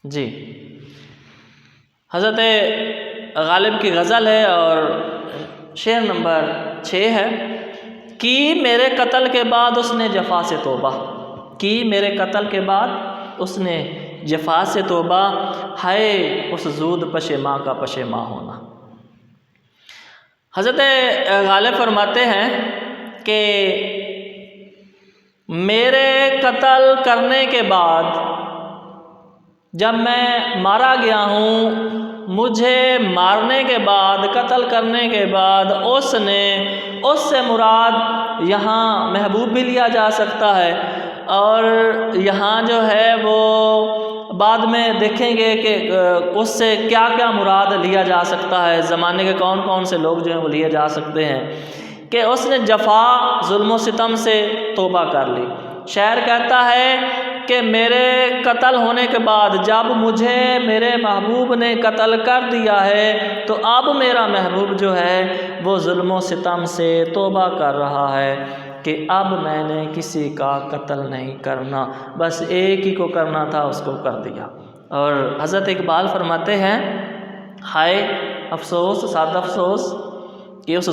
جی، حضرت غالب کی غزل ہے اور شعر نمبر 6 ہے۔ کی میرے قتل کے بعد اس نے جفا سے توبہ، کی میرے قتل کے بعد اس نے جفا سے توبہ، ہائے اس زود پشیماں کا پشیماں ہونا۔ حضرت غالب فرماتے ہیں کہ میرے قتل کرنے کے بعد جب میں مارا گیا ہوں، مجھے مارنے کے بعد، قتل کرنے کے بعد اس سے مراد یہاں محبوب بھی لیا جا سکتا ہے، اور یہاں جو ہے وہ بعد میں دیکھیں گے کہ اس سے کیا کیا مراد لیا جا سکتا ہے، زمانے کے کون کون سے لوگ جو ہیں وہ لیے جا سکتے ہیں، کہ اس نے جفا، ظلم و ستم سے توبہ کر لی۔ شاعر کہتا ہے کہ میرے قتل ہونے کے بعد جب مجھے میرے محبوب نے قتل کر دیا ہے تو اب میرا محبوب جو ہے وہ ظلم و ستم سے توبہ کر رہا ہے کہ اب میں نے کسی کا قتل نہیں کرنا، بس ایک ہی کو کرنا تھا، اس کو کر دیا۔ اور حضرت اقبال فرماتے ہیں، ہائے افسوس، سادہ افسوس کہ اس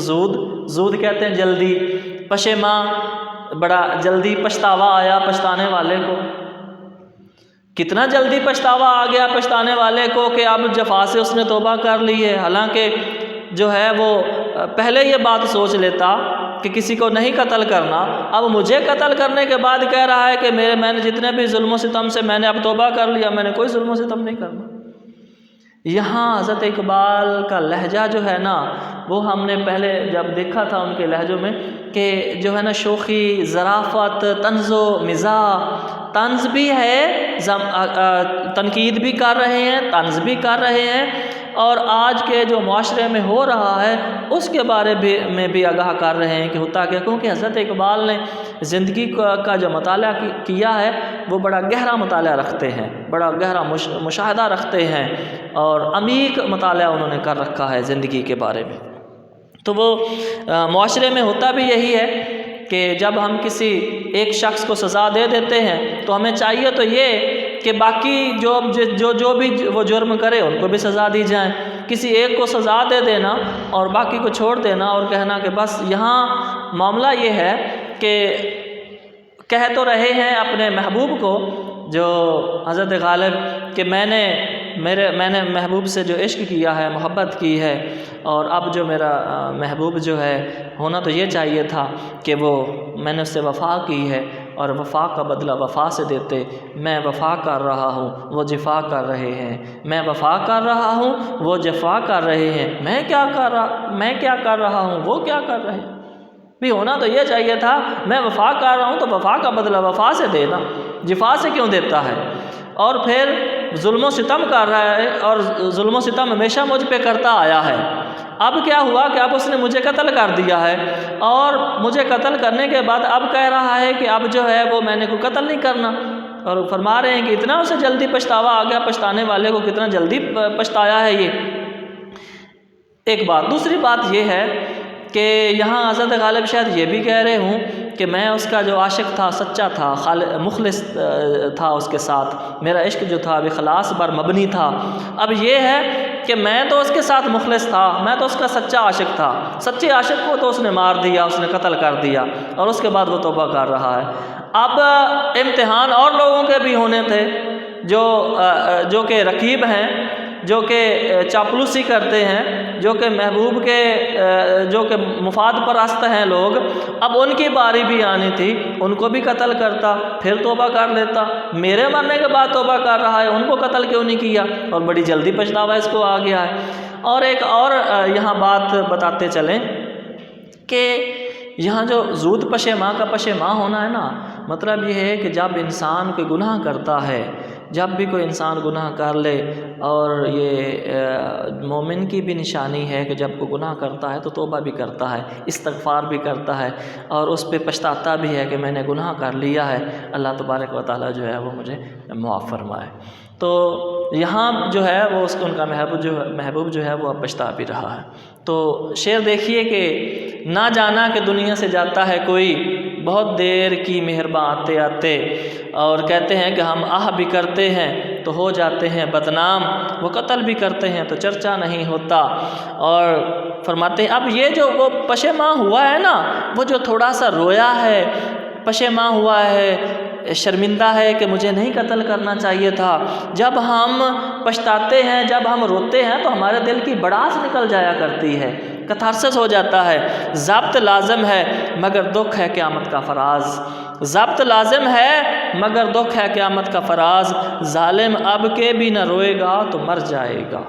زود کہتے ہیں جلدی، پشیماں بڑا جلدی پچھتاوا آیا پچھتانے والے کو۔ کتنا جلدی پچھتاوا آ گیا پچھتانے والے کو کہ اب جفا سے اس نے توبہ کر لی ہے، حالانکہ جو ہے وہ پہلے یہ بات سوچ لیتا کہ کسی کو نہیں قتل کرنا، اب مجھے قتل کرنے کے بعد کہہ رہا ہے کہ میں نے جتنے بھی ظلم و ستم سے میں نے اب توبہ کر لیا، میں نے کوئی ظلم و ستم نہیں کرنا۔ یہاں حضرت اقبال کا لہجہ جو ہے نا، وہ ہم نے پہلے جب دیکھا تھا ان کے لہجوں میں کہ جو ہے نا شوخی، ظرافت، طنز و مزاح، طنز بھی ہے، تنقید بھی کر رہے ہیں، طنز بھی کر رہے ہیں، اور آج کے جو معاشرے میں ہو رہا ہے اس کے بارے میں بھی آگاہ کر رہے ہیں کہ ہوتا کیا، کیونکہ حضرت اقبال نے زندگی کا جو مطالعہ کیا ہے وہ بڑا گہرا مطالعہ رکھتے ہیں، بڑا گہرا مشاہدہ رکھتے ہیں، اور عمیق مطالعہ انہوں نے کر رکھا ہے زندگی کے بارے میں۔ تو وہ معاشرے میں ہوتا بھی یہی ہے کہ جب ہم کسی ایک شخص کو سزا دے دیتے ہیں تو ہمیں چاہیے تو یہ کہ باقی جو بھی وہ جرم کرے ان کو بھی سزا دی جائے، کسی ایک کو سزا دے دینا اور باقی کو چھوڑ دینا اور کہنا کہ بس۔ یہاں معاملہ یہ ہے کہ کہہ تو رہے ہیں اپنے محبوب کو، جو حضرت غالب، کہ میں نے محبوب سے جو عشق کیا ہے، محبت کی ہے، اور اب جو میرا محبوب جو ہے ہونا تو یہ چاہیے تھا کہ وہ میں نے اس سے وفا کی ہے، اور وفا کا بدلہ وفا سے دیتے، میں وفا کر رہا ہوں وہ جفا کر رہے ہیں، میں وفا کر رہا ہوں وہ جفا کر رہے ہیں، میں کیا کر رہا ہوں وہ کیا کر رہے ہیں۔ بھی ہونا تو یہ چاہیے تھا میں وفا کر رہا ہوں تو وفا کا بدلہ وفا سے دینا، جفا سے کیوں دیتا ہے؟ اور پھر ظلم و ستم کر رہا ہے، اور ظلم و ستم ہمیشہ مجھ پہ کرتا آیا ہے، اب کیا ہوا کہ اب اس نے مجھے قتل کر دیا ہے، اور مجھے قتل کرنے کے بعد اب کہہ رہا ہے کہ اب جو ہے وہ میں نے کوئی قتل نہیں کرنا، اور فرما رہے ہیں کہ اتنا اسے جلدی پچھتاوا آ گیا، پچھتانے والے کو کتنا جلدی پچھتایا ہے یہ ایک بات۔ دوسری بات یہ ہے کہ یہاں حضرت غالب شاید یہ بھی کہہ رہے ہوں کہ میں اس کا جو عاشق تھا، سچا تھا، مخلص تھا اس کے ساتھ، میرا عشق جو تھا اخلاص پر مبنی تھا۔ اب یہ ہے کہ میں تو اس کے ساتھ مخلص تھا، میں تو اس کا سچا عاشق تھا، سچے عاشق کو تو اس نے مار دیا، اس نے قتل کر دیا، اور اس کے بعد وہ توبہ کر رہا ہے۔ اب امتحان اور لوگوں کے بھی ہونے تھے جو کہ رقیب ہیں، جو کہ چاپلوسی کرتے ہیں، جو کہ محبوب کے جو کہ مفاد پرست ہیں لوگ، اب ان کی باری بھی آنی تھی، ان کو بھی قتل کرتا پھر توبہ کر لیتا، میرے مرنے کے بعد توبہ کر رہا ہے، ان کو قتل کیوں نہیں کیا، اور بڑی جلدی پچھتاوا اس کو آ گیا ہے۔ اور ایک اور یہاں بات بتاتے چلیں کہ یہاں جو زود پشیماں کا پشیماں ہونا ہے نا، مطلب یہ ہے کہ جب انسان کوئی گناہ کرتا ہے، جب بھی کوئی انسان گناہ کر لے، اور یہ مومن کی بھی نشانی ہے کہ جب کوئی گناہ کرتا ہے تو توبہ بھی کرتا ہے، استغفار بھی کرتا ہے، اور اس پہ پچھتاتا بھی ہے کہ میں نے گناہ کر لیا ہے، اللہ تبارک و تعالیٰ جو ہے وہ مجھے معاف فرمائے۔ تو یہاں جو ہے وہ ان کا محبوب جو ہے وہ اب پچھتا بھی رہا ہے۔ تو شعر دیکھیے کہ نہ جانا کہ دنیا سے جاتا ہے کوئی، بہت دیر کی مہرباں آتے آتے، اور کہتے ہیں کہ ہم آہ بھی کرتے ہیں تو ہو جاتے ہیں بدنام، وہ قتل بھی کرتے ہیں تو چرچا نہیں ہوتا۔ اور فرماتے ہیں اب یہ جو وہ پشیماں ہوا ہے نا، وہ جو تھوڑا سا رویا ہے، پشیماں ہوا ہے، شرمندہ ہے کہ مجھے نہیں قتل کرنا چاہیے تھا، جب ہم پچھتاتے ہیں، جب ہم روتے ہیں تو ہمارے دل کی بڑاس نکل جایا کرتی ہے، کتھارسس ہو جاتا ہے۔ ضبط لازم ہے مگر دکھ ہے قیامت کا فراز، ضبط لازم ہے مگر دکھ ہے قیامت کا فراز، ظالم اب کے بھی نہ روئے گا تو مر جائے گا۔